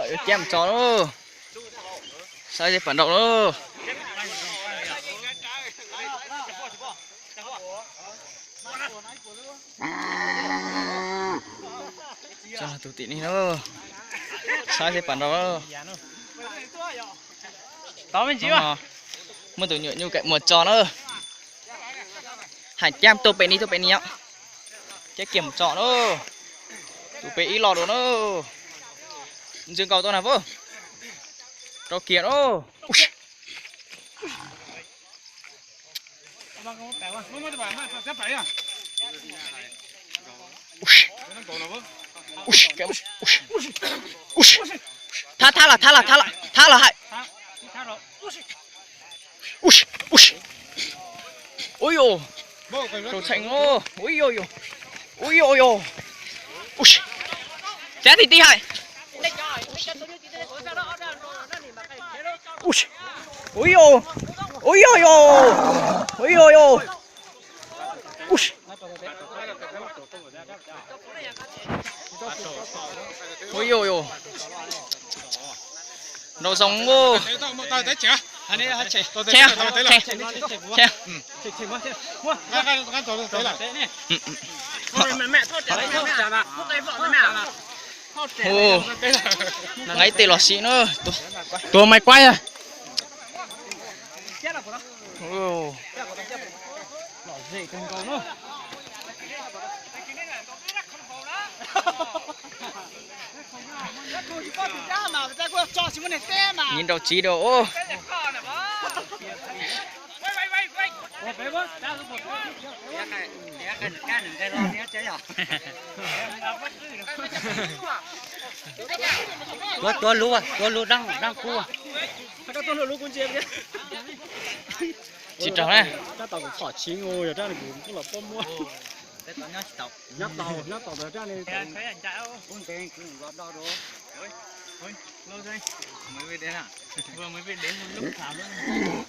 Đợi chém chó nó. Sao vậy phản động nó. Cho là tụi tị đi nó. Sao vậy phản động nó. Tao mình chịu à? Muốn tụi nhựa như cái một trò nữa. Hải chém tôi bên đi nhá. Cái kiểm trọ nữa. Tụi bên ý lò đồ nữa. Dương cầu tôi nào vô. Cho kia đó. Thả là hại. Ôi dồi. Đồ chảnh ô. Ôi dồi dồi. Ôi dồi dồi. Chết thì tí hại. Ôi dồi. Ôi dồi dồi. Ôi dồi dồi. Ôi dồi dồi. Nó giống ngô. Anh ấy chạy. Chạy. Chạy. Ồ. Ngay tê lọ xí nữa. Tua mày quay à? Ồ. Nhìn đầu chí đồ. Ô. Tua lú đang cua. Chị trò này. Cái tàu cũng khó chí ngồi ở trên này cũng là bom mua. Nhắc tàu ở trên này. Cũng tên cũng lọt đo đồ. Lâu rồi. Mới về đến à? Vừa mới về đến lúc thảm luôn.